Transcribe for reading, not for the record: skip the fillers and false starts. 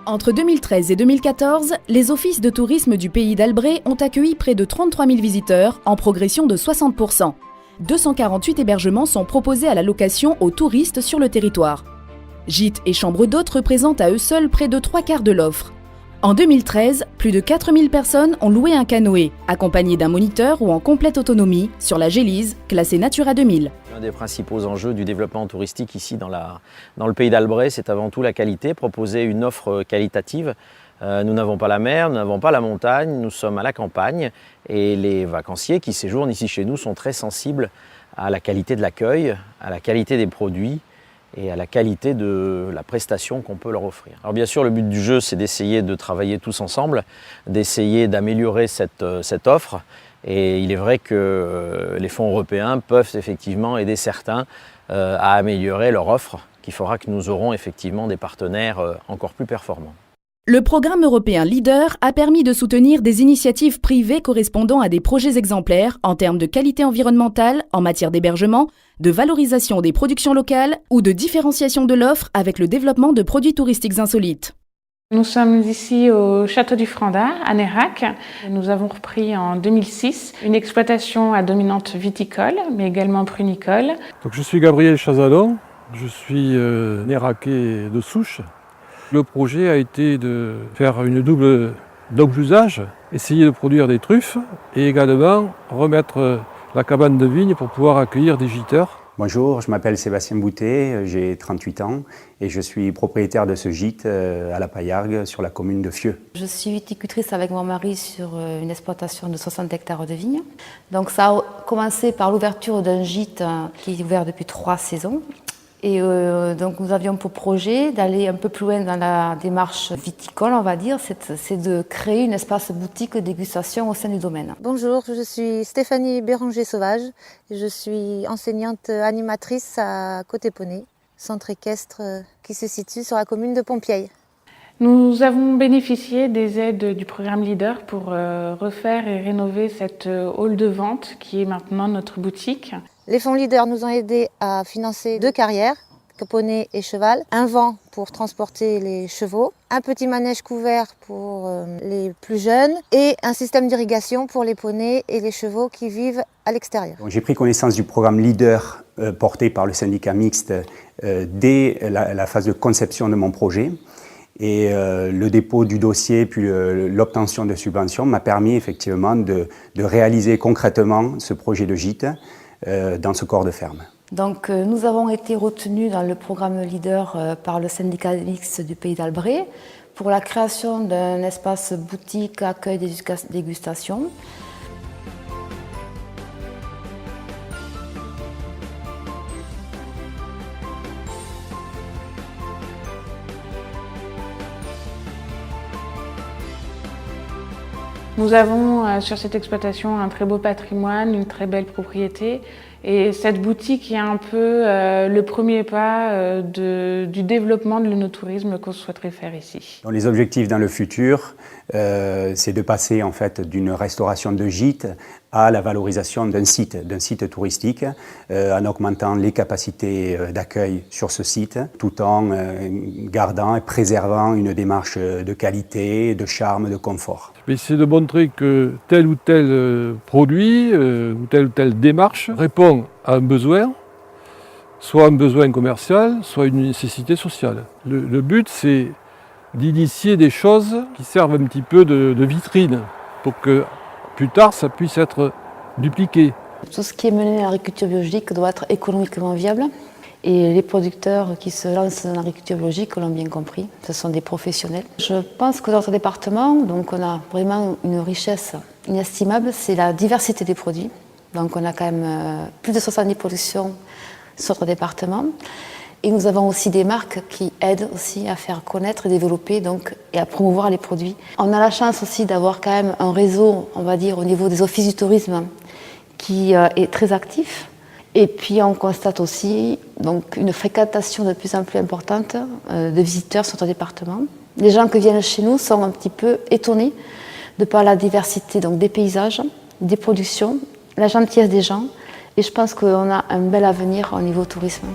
Entre 2013 et 2014, les offices de tourisme du pays d'Albret ont accueilli près de 33 000 visiteurs, en progression de 60%. 248 hébergements sont proposés à la location aux touristes sur le territoire. Gîtes et chambres d'hôtes représentent à eux seuls près de 3/4 de l'offre. En 2013, plus de 4 000 personnes ont loué un canoë, accompagné d'un moniteur ou en complète autonomie, sur la Gélise, classée Natura 2000. Un des principaux enjeux du développement touristique ici dans le pays d'Albret, c'est avant tout la qualité, proposer une offre qualitative. Nous n'avons pas la mer, nous n'avons pas la montagne, nous sommes à la campagne et les vacanciers qui séjournent ici chez nous sont très sensibles à la qualité de l'accueil, à la qualité des produits et à la qualité de la prestation qu'on peut leur offrir. Alors bien sûr, le but du jeu, c'est d'essayer de travailler tous ensemble, d'essayer d'améliorer cette offre. Et il est vrai que les fonds européens peuvent effectivement aider certains à améliorer leur offre, qui fera que nous aurons effectivement des partenaires encore plus performants. Le programme européen LEADER a permis de soutenir des initiatives privées correspondant à des projets exemplaires en termes de qualité environnementale, en matière d'hébergement, de valorisation des productions locales ou de différenciation de l'offre avec le développement de produits touristiques insolites. Nous sommes ici au Château du Frandard, à Nérac. Nous avons repris en 2006 une exploitation à dominante viticole, mais également prunicole. Donc, je suis Gabriel Chazalon, je suis néraquais de souche. Le projet a été de faire une double usage, essayer de produire des truffes et également remettre la cabane de vigne pour pouvoir accueillir des gîteurs. Bonjour, je m'appelle Sébastien Boutet, j'ai 38 ans et je suis propriétaire de ce gîte à la Paillargue sur la commune de Fieux. Je suis viticultrice avec mon mari sur une exploitation de 60 hectares de vignes. Donc ça a commencé par l'ouverture d'un gîte qui est ouvert depuis 3 saisons. Et donc nous avions pour projet d'aller un peu plus loin dans la démarche viticole, on va dire, c'est de créer une espace boutique dégustation au sein du domaine. Bonjour, je suis Stéphanie Béranger-Sauvage, je suis enseignante animatrice à Côté-Poney, centre équestre qui se situe sur la commune de Pompieille. Nous avons bénéficié des aides du programme LEADER pour refaire et rénover cette hall de vente qui est maintenant notre boutique. Les fonds LEADER nous ont aidés à financer 2 carrières, poney et cheval, un vent pour transporter les chevaux, un petit manège couvert pour les plus jeunes et un système d'irrigation pour les poneys et les chevaux qui vivent à l'extérieur. J'ai pris connaissance du programme LEADER porté par le syndicat mixte dès la phase de conception de mon projet. Et le dépôt du dossier puis l'obtention de subventions m'a permis effectivement de réaliser concrètement ce projet de gîte dans ce corps de ferme. Donc nous avons été retenus dans le programme LEADER par le syndicat mixte du pays d'Albret pour la création d'un espace boutique accueil des dégustations. Nous avons sur cette exploitation un très beau patrimoine, une très belle propriété. Et cette boutique est un peu le premier pas du développement de l'œnotourisme qu'on souhaiterait faire ici. Donc, les objectifs dans le futur, c'est de passer en fait d'une restauration de gîte à la valorisation d'un site touristique, en augmentant les capacités d'accueil sur ce site, tout en gardant et préservant une démarche de qualité, de charme, de confort. C'est de montrer que tel ou tel produit ou telle démarche répond à un besoin, soit un besoin commercial, soit une nécessité sociale. Le but, c'est d'initier des choses qui servent un petit peu de vitrine pour que plus tard, ça puisse être dupliqué. Tout ce qui est mené à l'agriculture biologique doit être économiquement viable. Et les producteurs qui se lancent dans l'agriculture biologique l'ont bien compris, ce sont des professionnels. Je pense que dans notre département, donc on a vraiment une richesse inestimable, c'est la diversité des produits. Donc on a quand même plus de 70 productions sur notre département. Et nous avons aussi des marques qui aident aussi à faire connaître et développer et à promouvoir les produits. On a la chance aussi d'avoir quand même un réseau, on va dire, au niveau des offices du tourisme qui est très actif. Et puis on constate aussi une fréquentation de plus en plus importante de visiteurs sur notre département. Les gens qui viennent chez nous sont un petit peu étonnés de par la diversité des paysages, des productions, la gentillesse des gens. Et je pense qu'on a un bel avenir au niveau tourisme.